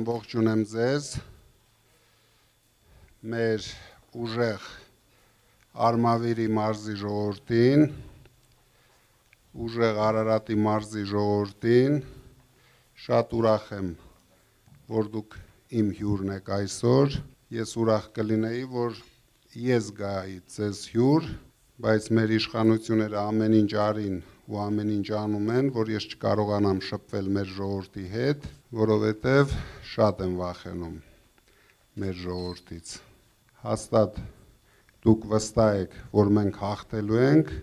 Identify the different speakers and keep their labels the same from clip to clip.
Speaker 1: ամբողջունեմ ձեզ, մեր ուժեղ Արմավիրի մարզի ժողովրդին, ուժեղ Արարատի մարզի ժողովրդին, շատ ուրախ եմ, որ դուք իմ հյուրն եք այսօր, ես ուրախ կլինեի, որ ես գայի ձեզ հյուր, բայց մեր իշխանությունները ամեն ինչ արին ու ամեն ինչ անում են, որ ես չկարողանամ շփվել մեր ժողովրդի հետ, որովհետև շատ եմ վախենում մեր ժողովրդից։ Հաստատ դուք վստահ եք, որ մենք հաղթելու ենք,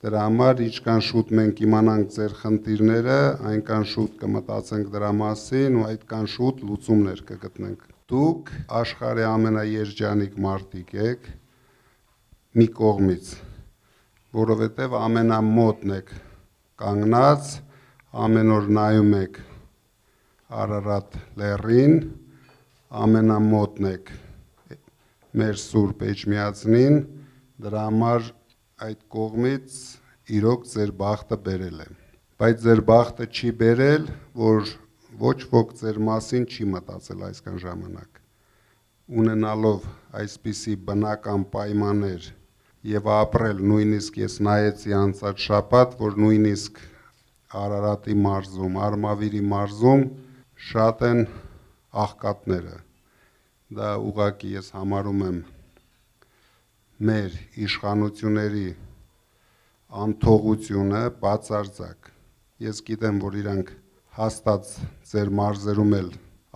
Speaker 1: դրա համար ինչքան շուտ մենք իմանանք ձեր խնդիրները, այնքան շուտ կմտածենք դրա մասին ու այդքան շուտ լուծումներ կգտնենք։ Դուք աշխարհի ամենաերջանիկ մարդիկ եք մի կողմից, որովհետև ամենամոտն եք կանգնած, ամեն օր նայում եք Արարատ լեռին, ամենամոտն եք մեր Սուրբ Էջմիածնին, դրա համար այդ կողմից իրոք ձեր բախտը բերել է։ Բայց ձեր բախտը չի բերել, որ ոչ ոք ձեր մասին չի մտածել այսքան ժամանակ։ Ունենալով այսպիսի բնական պայմաններ եւ ապրել, նույնիսկ ես նայեցի անցած շաբաթ, որ նույնիսկ Արարատի մարզում, Արմավիրի մարզում շատ են աղքատները։ Դա ուղղակի ես համարում եմ մեր իշխանությունների անթողությունը բացարձակ։ Ես գիտեմ, որ իրանք հաստատ ձեր մարզերում էլ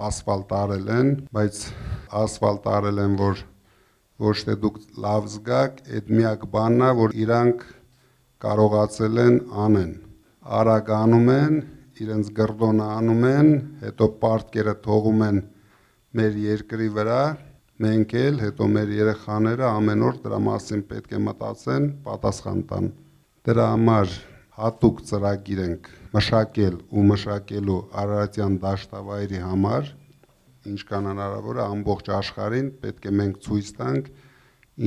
Speaker 1: ասֆալտ արել են, բայց ասֆալտ արել են, որ ոչ թե դուք լավ զգաք, այդ միակ բանն է, որ իրանք կարողացել են անեն։ Արագ անում են, իրենց գռդոնը անում են, հետո պարտքերը թողում են մեր երկրի վրա, մենք էլ, հետո մեր երեխաները ամեն օր դրա մասին պետք է մտածեն, պատասխան տան։ Դրա համար հատուկ ծրագիր ենք մշակել ու մշակելու Արարատյան դաշտավայրի համար, ինչքան հնարավոր է ամբողջ աշխարհին պետք է մենք ցույց տանք,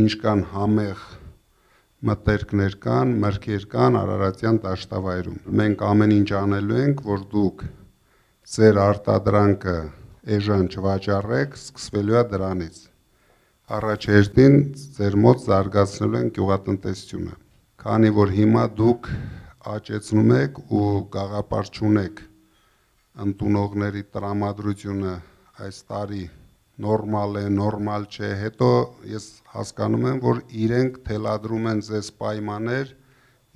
Speaker 1: ինչքան համեղ մտերքներ կան, մրգեր կան Արարատյան դաշտավայրում։ Մենք ամեն ինչ անելու ենք, որ դուք ձեր արտադրանքը էժան չվաճառեք, սկսվելու է դրանից։ Առաջ հերթին ձեր մոտ զարգացնելու են գյուղատնտեսությունը, քանի որ հիմա դուք աճեցնում եք ու գաղափար չունեք ընդունողների տրամադրությունը այս տարի նորմալ է, նորմալ չէ, հետո ես հասկանում եմ, որ իրենք թելադրում են ձեզ պայմաններ,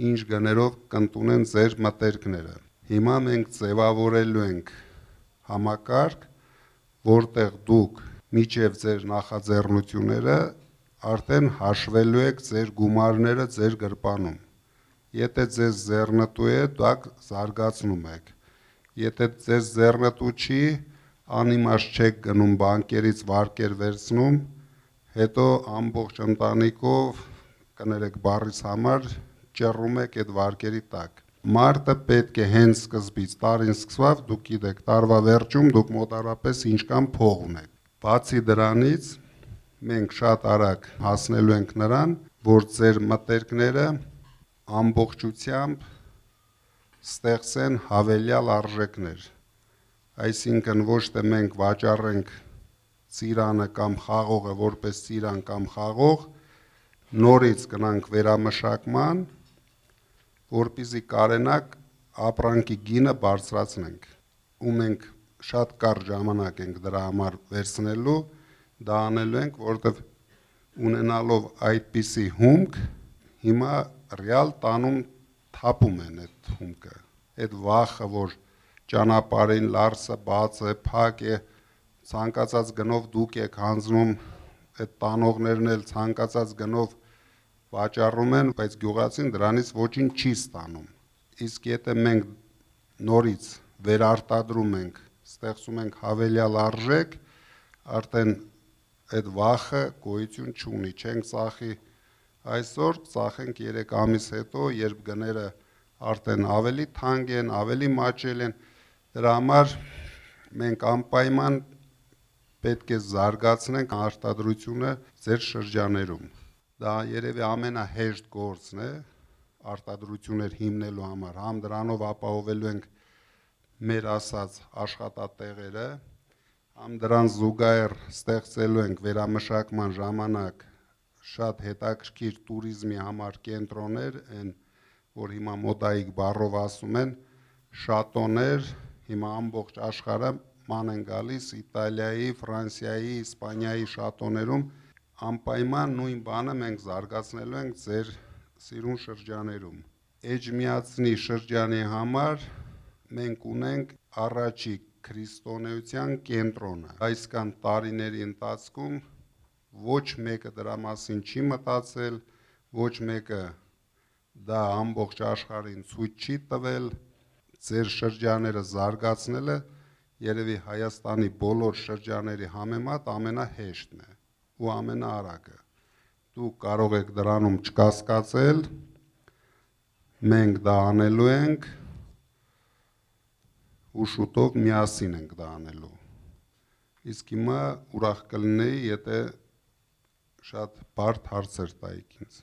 Speaker 1: ինչ գներով կընդունեն ձեր մտերքները։ Հիմա մենք ձևավորելու ենք համակարգ, որտեղ դուք միջև ձեր նախաձեռնությունները արդեն հաշվելու եք ձեր գումարները ձեր գրպանում։ Եթե ձեզ ձեռնտու է, դուք զարգացնում եք։ Եթե ձեզ ձեռնտու չի, անիմաստ չեք գնում բանկերից վարկեր վերցնում, հետո ամբողջ ընտանիքով, կներեք բառիս համար, ճռռում եք այդ վարկերի տակ։ Մարտը պետք է հենց սկզբից, տարին սկսավ, դուք գիտեք, տարվա վերջում դուք մոտարապես ինչքան փող ունեք։ Բացի դրանից, մենք շատ արագ հասնելու ենք նրան, որ ձեր մտերքները ամբողջությամբ ստեղծեն հավելյալ արժեքներ։ Այսինքն ոչ թե մենք վաճառենք ծիրանը կամ խաղողը որպես ծիրան կամ խաղող, նորից գնանք վերամշակման, որպեսզի կարենանք ապրանքի գինը բարձրացնենք։ Ու մենք շատ կարճ ժամանակ ենք դրա համար վերցնելու, դա անելու ենք, որտեղ ունենալով այդպիսի հումք, հիմա ռեալ տանում թափում են այդ հումքը։ Այդ վախը, որ ճանապարհին լարսը բաց է, փակ է, ցանկացած գնով դուք եք հանձնում, այդ տանողներն էլ ցանկացած գնով վաճառում են, բայց գյուղացին դրանից ոչինչ չի ստանում։ Իսկ եթե մենք նորից վերարտադրում ենք, ստեղծում ենք հավելյալ արժեք, արդեն այդ վախը գոյություն չունի, չենք ծախի այսօր, ծախենք 3 ամիս հետո, երբ գները արդեն ավելի թանկ են, ավելի մաչել են, դրա համար մենք անպայման պետք է զարգացնենք արտադրությունը ձեր շրջաներում։ Դա երևի ամենահեշտ գործն է արտադրություններ հիմնելու համար, համ դրանով ապահովելու ենք մեր ասած աշխատատեղերը, Համ դրան զուգահեռ ստեղծելու ենք վերամշակման ժամանակ շատ հետաքրքիր տուրիզմի համար կենտրոններ, այն որ հիմա մոդայիկ բառով ասում են շատոներ, հիմա ամբողջ աշխարհը ման են գալիս Իտալիայի, Ֆրանսիայի, Իսպանիայի շատոներում անպայման նույն բանը մենք զարգացնելու ենք ձեր սիրուն շրջաներում։ Էջմիածնի շրջանի համար մենք ունենք առաջի քրիստոնեության կենտրոնը։ Այսքան տարիների ընթացքում ոչ մեկը դրա մասին չի մտածել, ոչ մեկը դա ամբողջ աշխարհին ցույց չի տվել, ձեր շրջաները զարգացնելը երևի Հայաստանի բոլոր շրջաների համեմատ ամենահեշտն է ու ամենաարագը։ Դուք կարող եք դրանում չկասկածել, մենք դա անելու ենք ու շուտով միասին ենք դա անելու։ Իսկ հիմա ուրախ կլինեի, եթե շատ բարդ հարցեր տայիք ինձ։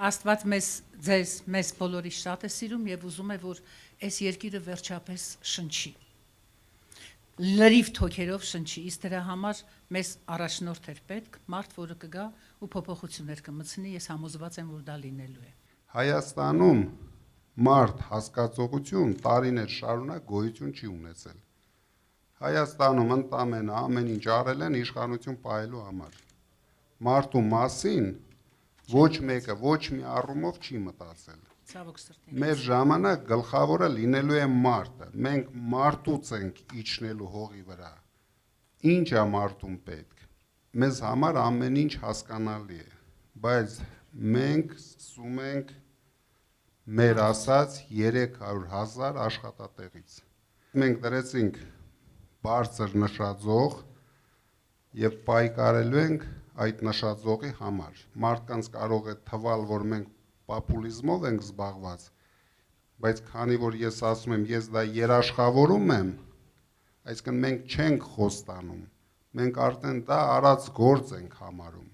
Speaker 2: Աստված մեզ բոլորի շատ է սիրում եւ ուզում է, որ այս երկիրը վերջապես շնչի։ Լրիվ թոքերով շնչի, իսկ դրա համար մեզ առաջնորդ էր պետք, մարդ, որը կգա ու փոփոխություններ կմտցնի, ես համոզված եմ, որ դա լինելու է։
Speaker 1: Հայաստանում մարդ հասկացողություն տարիներ շարունակ գոյություն չի ունեցել։ Հայաստանում ընդամենը ամեն ինչ արել են իշխանություն պահելու համար։ Մարդու մասին ոչ մեկը ոչ մի առումով չի մտածել։
Speaker 2: Ցավոք սրտի։
Speaker 1: Մեր ժամանակ գլխավորը լինելու է մարդը։ Մենք մարդուց ենք իջնելու հողի վրա։ Ինչ է մարդուն պետք։ Մեզ համար ամեն ինչ հասկանալի է, բայց մենք սկսում ենք մեր ասած 300,000 աշխատատեղից։ Մենք դրեցինք բարձր նշաձող եւ պայքարելու ենք այդ նշաձողի համար։ Մարդկանց կարող է թվալ, որ մենք պոպուլիզմով ենք զբաղված, բայց քանի որ ես ասում եմ, ես դա երաշխավորում եմ, այսինքն մենք չենք խոստանում, մենք արդեն դա արած գործ ենք համարում,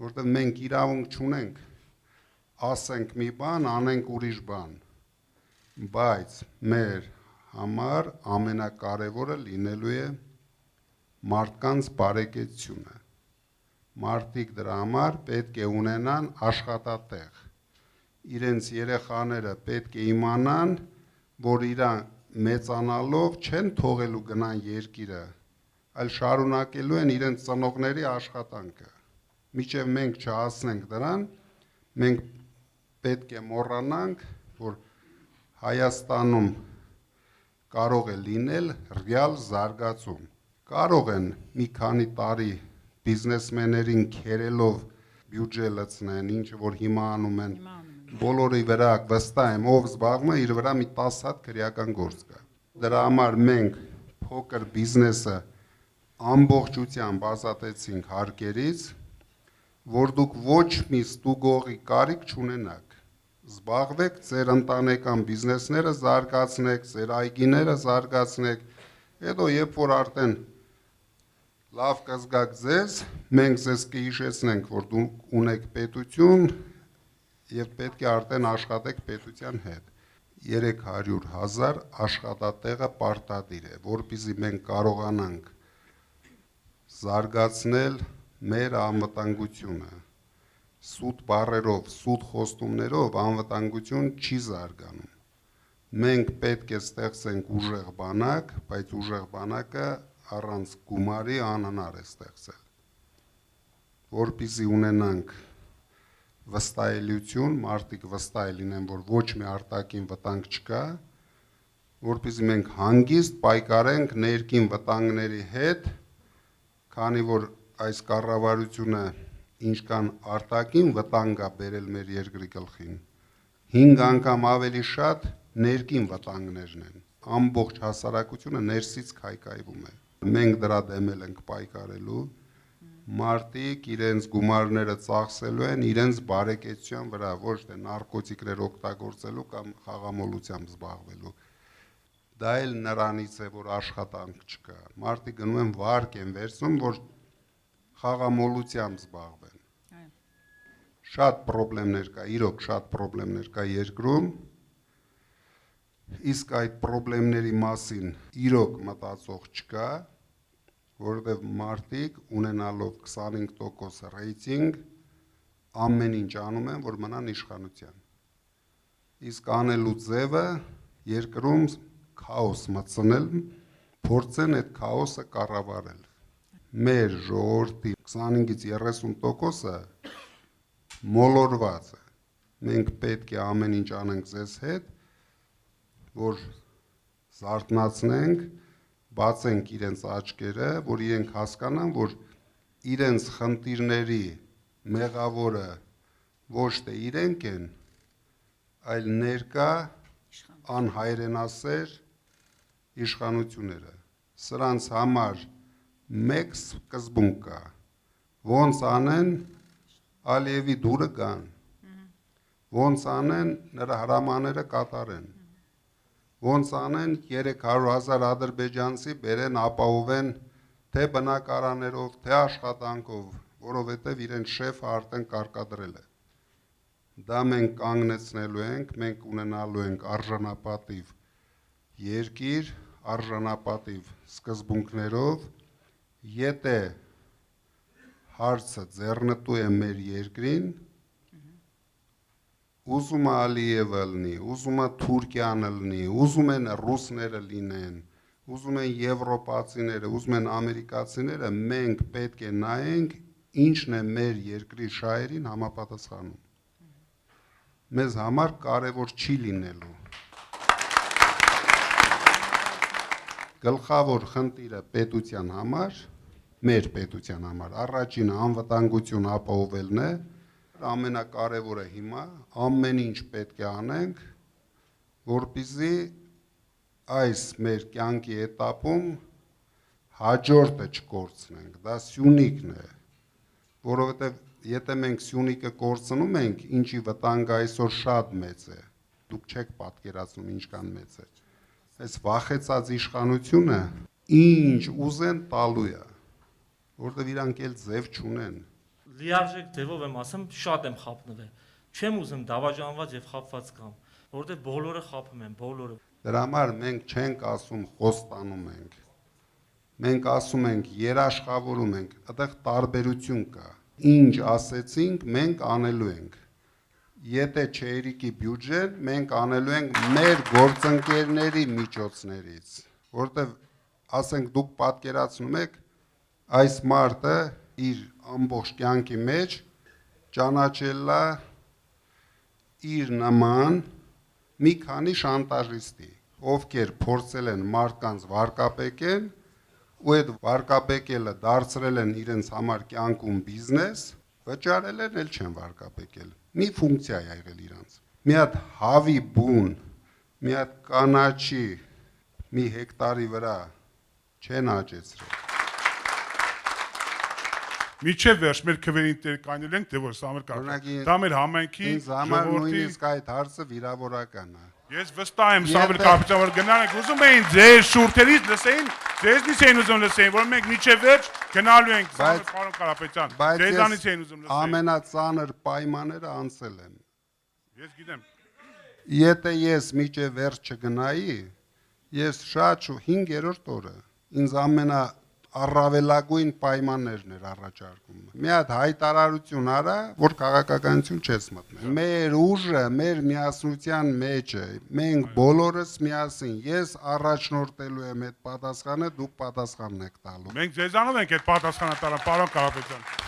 Speaker 1: որտեղ մենք իրավունք չունենք, ասենք մի բան, անենք ուրիշ բան, բայց մեր համար ամենակարևորը լինելու է մարդկանց բարեկեցությունը։ Մարդիկ դրա համար պետք է ունենան աշխատատեղ։ Իրենց երեխաները պետք է իմանան, որ իրան մեծանալով չեն թողելու գնան երկիրը, այլ շարունակելու են իրենց ծնողների աշխատանքը։ Մինչև մենք չհասնենք դրան, մենք պետք է մոռանանք, որ Հայաստանում կարող է լինել ռեալ զարգացում։ Կարող են մի քանի տարի բիզնեսմեններին քերելով բյուջե լցնեն, ինչ որ հիմա անում են, բոլորի վրա վստահ եմ, ով զբաղվում է, իր վրա մի 10 հատ քրեական գործ կա։ Դրա համար մենք փոքր բիզնեսը ամբողջությամբ ազատեցինք հարկերից, որ դուք ոչ մի ստուգողի կարիք չունենաք։ Զբաղվեք ձեր ընտանեկան բիզնեսները զարգացնեք, ձեր այգիները զարգացնեք, հետո երբ որ արդեն լավ կզգաք ձեզ, մենք ձեզ կհիշեցնենք, որ դուք ունեք պետություն եւ պետք է արդեն աշխատեք պետության հետ։ 300,000 աշխատատեղը պարտադիր է, որպեսզի մենք կարողանանք զարգացնել մեր անվտանգությունը։ Սուտ բառերով, սուտ խոստումներով անվտանգություն չի զարգանում։ Մենք պետք է ստեղծենք ուժեղ բանակ, բայց ուժեղ բանակը առանց գումարի անհնար է ստեղծել։ Որպեսզի ունենանք վստահելիություն, մարդիկ վստահ լինեն, որ ոչ մի արտաքին վտանգ չկա, որպեսզի մենք հանգիստ պայքարենք ներքին վտանգների հետ, քանի որ այս կառավարությունը ինչքան արտաքին վտանգ է բերել մեր երկրի գլխին, 5 անգամ ավելի շատ ներքին վտանգներն են։ Ամբողջ հասարակությունը ներսից քայքայվում է։ Մենք դրա դեմ ենք պայքարելու։ Մարդիկ իրենց գումարները ծախսելու են իրենց բարեկեցության վրա, ոչ թե նարկոտիկներ օգտագործելու կամ խաղամոլությամբ զբաղվելու։ Դա էլ նրանից է, որ աշխատանք չկա։ Մարդիկ գնում են վարկ են վերցնում, որ խաղամոլությամբ զբաղվեն։ շատ խնդիրներ կա, իրոք շատ խնդիրներ կա երկրում, իսկ այդ խնդիրների մասին իրոք մտածող չկա, որովհետև մարդիկ ունենալով 25% ռեյտինգ ամեն ինչ անում են, որ մնան իշխանության։ Իսկ անելու ձևը երկրում քաոս մտցնել, փորձեն այդ քաոսը կառավարել։ Մեր ժողովրդի 25-ից 30%-ը մոլորված է։ Մենք պետք է ամեն ինչ անենք ձեզ հետ, որ զարթնացնենք, բացենք իրենց աչքերը, որ իրենք հասկանան, որ իրենց խնդիրների մեղավորը ոչ թե իրենք են, այլ ներկա անհայրենասեր իշխանությունները։ Սրանց համար մեկ սկզբունք կա, ոնց անեն Ալիևի դուրը գան, ոնց անեն նրա հրամանները կատարեն, ոնց անեն 300,000 ադրբեջանցի բերեն ապահովեն թե բնակարաններով, թե աշխատանքով, որովհետև իրենց շեֆը արդեն կարկադրել է։ Դա մենք կանգնեցնելու ենք, մենք ունենալու ենք արժանապատիվ երկիր, արժանապատիվ սկզբունքներով, եթե հարցը ձեռնտու է մեր երկրին, ուզում է Ալիևը լինի, ուզում է Թուրքիան լինի, ուզում են ռուսները լինեն, ուզում են եվրոպացիները, ուզում են ամերիկացիները, մենք պետք է նայենք ինչն է մեր երկրի շահերին համապատասխանում։ Մեզ համար կարևոր չի լինելու։ Գլխավոր խնդիրը պետության համար, մեր պետության համար, առաջինը անվտանգություն ապահովելն է, ամենակարևորը հիմա ամեն ինչ պետք է անենք, որպեսզի այս մեր կյանքի էտապում հաջորդը չկորցնենք, դա Սյունիքն է, որովհետև եթե մենք Սյունիքը կորցնում ենք, ինչի վտանգը այսօր շատ մեծ է, դուք չեք պատկերացնում ինչքան մեծ է, այս վախեցած իշխանությունը ինչ ուզեն տալու է, որովհետև իրանք էլ ձև չունեն։
Speaker 3: Լիարժեք ձևով եմ ասում, շատ եմ խափնվել։ Չեմ ուզում դավաճանված եւ խափված կամ, որովհետեւ բոլորը խափում են, բոլորը։
Speaker 1: Դրա համար մենք չենք ասում խոստանում ենք։ Մենք ասում ենք երաշխավորում ենք, այդտեղ տարբերություն կա։ Ինչ ասեցինք, մենք անելու ենք։ Եթե չերիկի բյուջեն, մենք անելու ենք մեր գործընկերների միջոցներից, որովհետեւ ասենք դուք պատկերացնում եք այս մարդը իր ամբողջ կյանքի մեջ ճանաչել է իր նման մի քանի շանտաժիստի, ովքեր փորձել են մարդկանց վարկապեկել ու այդ վարկապեկելը դարձրել են իրենց համար կյանքում բիզնես, վճարել են, էլ չեն վարկապեկել։ Մի ֆունկցիա է եղել իրանց։ Մի հատ հավի բուն, մի հատ կանաչի մի հեկտարի վրա չեն աճեցրել։
Speaker 4: Միջև վերջ մեր քվերին տերկանել ենք, թե որ սա մեր կարգ։ Դա մեր համայնքի
Speaker 1: Ինձ համար
Speaker 4: ժողովրդի
Speaker 1: նույնիսկ այդ հարցը վիրավորական է։
Speaker 4: Ես վստահ եմ սա մեր կապիտալ որ գնալ ենք, ուզում էին ձեր շուրթերից լսեին, ձեզնից էին ուզում լսեին, որ մենք միջև վերջ գնալու ենք, պարոն Կարապետյան, ձեզանից էին ուզում լսեին։
Speaker 1: Ամենածանր պայմանները անցել եմ։
Speaker 4: Ես գիտեմ։
Speaker 1: Եթե ես միջև վերջ չգնայի, ես շատ 5-րդ օրը ինձ առավելագույն պայմաններն էր առաջարկում։ Մի հատ հայտարարություն արա, որ քաղաքականություն չես մտնել։ Մեր ուժը, մեր միասնության մեջ է։ Մենք բոլորս միասին, ես առաջնորդելու եմ այդ պատասխանը, դուք պատասխանն եք տալու։
Speaker 4: Մենք ձեզանով ենք այդ պատասխանը տալը, պարոն Կարապետյան։